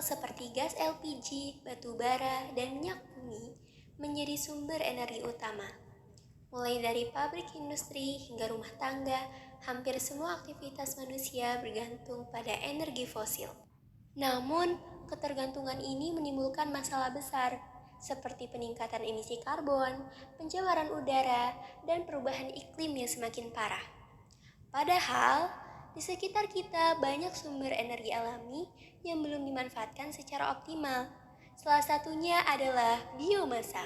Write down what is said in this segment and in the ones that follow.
seperti gas LPG, batu bara, dan minyak bumi menjadi sumber energi utama. Mulai dari pabrik industri hingga rumah tangga, hampir semua aktivitas manusia bergantung pada energi fosil. Namun, ketergantungan ini menimbulkan masalah besar, seperti peningkatan emisi karbon, pencemaran udara, dan perubahan iklim yang semakin parah. Padahal, di sekitar kita banyak sumber energi alami yang belum dimanfaatkan secara optimal. Salah satunya adalah biomasa,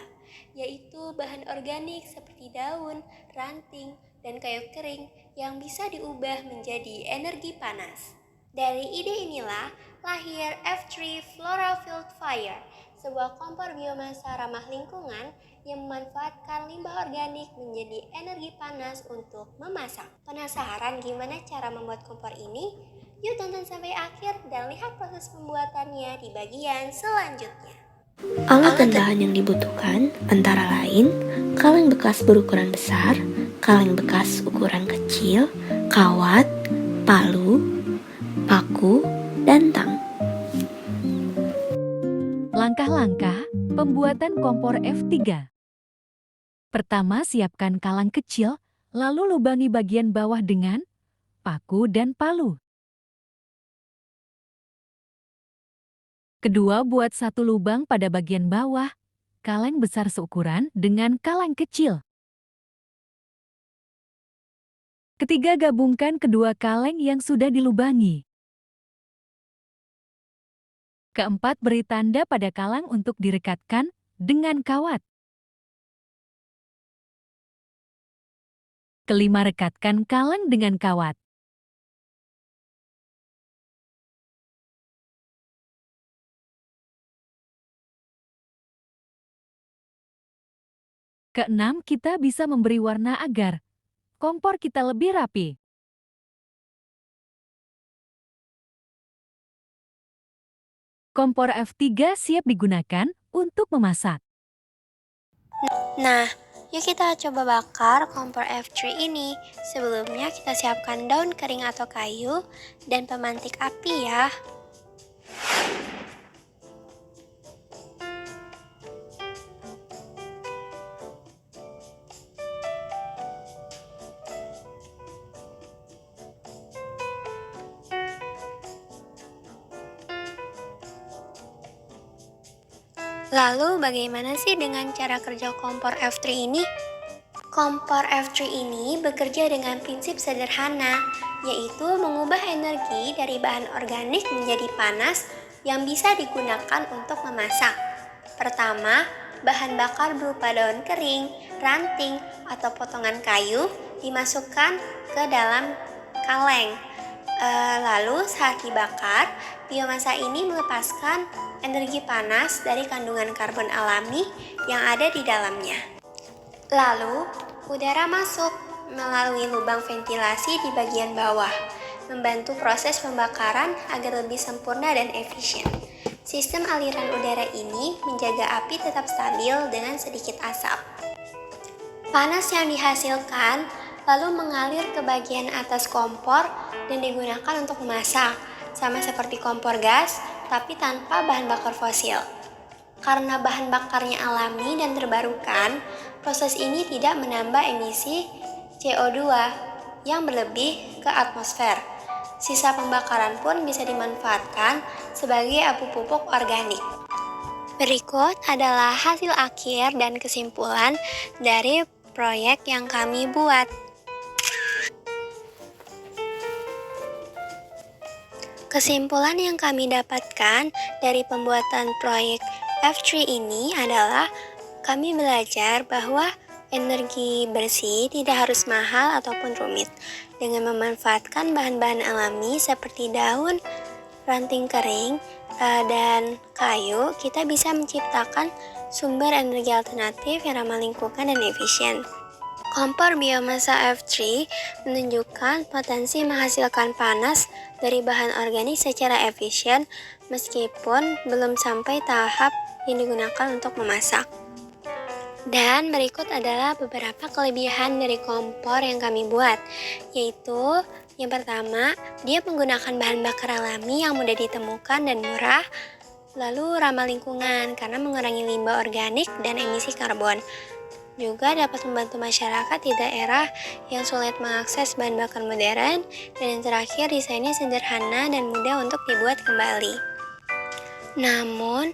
yaitu bahan organik seperti daun, ranting, dan kayu kering yang bisa diubah menjadi energi panas. Dari ide inilah lahir F3 Flora Field Fire, sebuah kompor biomasa ramah lingkungan yang memanfaatkan limbah organik menjadi energi panas untuk memasak. Penasaran gimana cara membuat kompor ini? Yuk tonton sampai akhir dan lihat proses pembuatannya di bagian selanjutnya. Alat dan bahan yang dibutuhkan antara lain kaleng bekas berukuran besar, kaleng bekas ukuran kecil, kawat, palu, paku, dan tang. Langkah-langkah pembuatan kompor F3. Pertama, siapkan kaleng kecil, lalu lubangi bagian bawah dengan paku dan palu. Kedua, buat satu lubang pada bagian bawah, kaleng besar seukuran dengan kaleng kecil. Ketiga, gabungkan kedua kaleng yang sudah dilubangi. Keempat, beri tanda pada kaleng untuk direkatkan dengan kawat. Kelima, rekatkan kaleng dengan kawat. Keenam, kita bisa memberi warna agar kompor kita lebih rapi. Kompor F3 siap digunakan untuk memasak. Nah, yuk kita coba bakar kompor F3 ini. Sebelumnya kita siapkan daun kering atau kayu dan pemantik api ya. Lalu bagaimana sih dengan cara kerja kompor F3 ini? Kompor F3 ini bekerja dengan prinsip sederhana, yaitu mengubah energi dari bahan organik menjadi panas yang bisa digunakan untuk memasak. Pertama, bahan bakar berupa daun kering, ranting, atau potongan kayu dimasukkan ke dalam kaleng. Lalu saat dibakar, biomasa ini melepaskan energi panas dari kandungan karbon alami yang ada di dalamnya. Lalu, udara masuk melalui lubang ventilasi di bagian bawah, membantu proses pembakaran agar lebih sempurna dan efisien. Sistem aliran udara ini menjaga api tetap stabil dengan sedikit asap. Panas yang dihasilkan lalu mengalir ke bagian atas kompor dan digunakan untuk memasak, sama seperti kompor gas, tapi tanpa bahan bakar fosil. Karena bahan bakarnya alami dan terbarukan, proses ini tidak menambah emisi CO2 yang berlebih ke atmosfer. Sisa pembakaran pun bisa dimanfaatkan sebagai abu pupuk organik. Berikut adalah hasil akhir dan kesimpulan dari proyek yang kami buat. Kesimpulan yang kami dapatkan dari pembuatan proyek F3 ini adalah kami belajar bahwa energi bersih tidak harus mahal ataupun rumit. Dengan memanfaatkan bahan-bahan alami seperti daun, ranting kering, dan kayu, kita bisa menciptakan sumber energi alternatif yang ramah lingkungan dan efisien. Kompor biomasa F3 menunjukkan potensi menghasilkan panas dari bahan organik secara efisien meskipun belum sampai tahap yang digunakan untuk memasak. Dan berikut adalah beberapa kelebihan dari kompor yang kami buat, yaitu yang pertama, dia menggunakan bahan bakar alami yang mudah ditemukan dan murah. Lalu ramah lingkungan karena mengurangi limbah organik dan emisi karbon. Juga dapat membantu masyarakat di daerah yang sulit mengakses bahan bakar modern. Dan yang terakhir, desainnya sederhana dan mudah untuk dibuat kembali. Namun,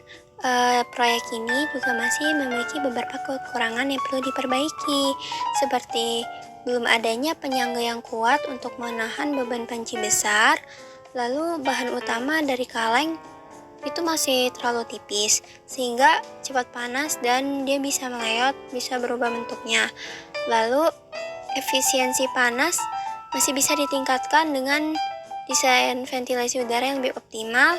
proyek ini juga masih memiliki beberapa kekurangan yang perlu diperbaiki, seperti belum adanya penyangga yang kuat untuk menahan beban panci besar, lalu bahan utama dari kaleng itu masih terlalu tipis sehingga cepat panas dan dia bisa melewat, bisa berubah bentuknya. Lalu efisiensi panas masih bisa ditingkatkan dengan desain ventilasi udara yang lebih optimal.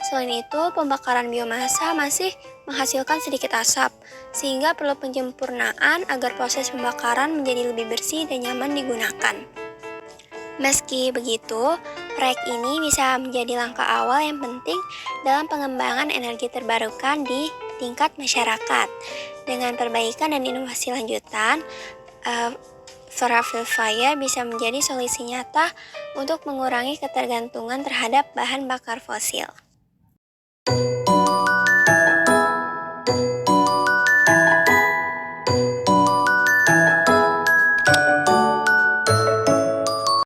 Selain itu, pembakaran biomasa masih menghasilkan sedikit asap, sehingga perlu penyempurnaan agar proses pembakaran menjadi lebih bersih dan nyaman digunakan. Meski begitu, proyek ini bisa menjadi langkah awal yang penting dalam pengembangan energi terbarukan di tingkat masyarakat. Dengan perbaikan dan inovasi lanjutan, Fire bisa menjadi solusi nyata untuk mengurangi ketergantungan terhadap bahan bakar fosil.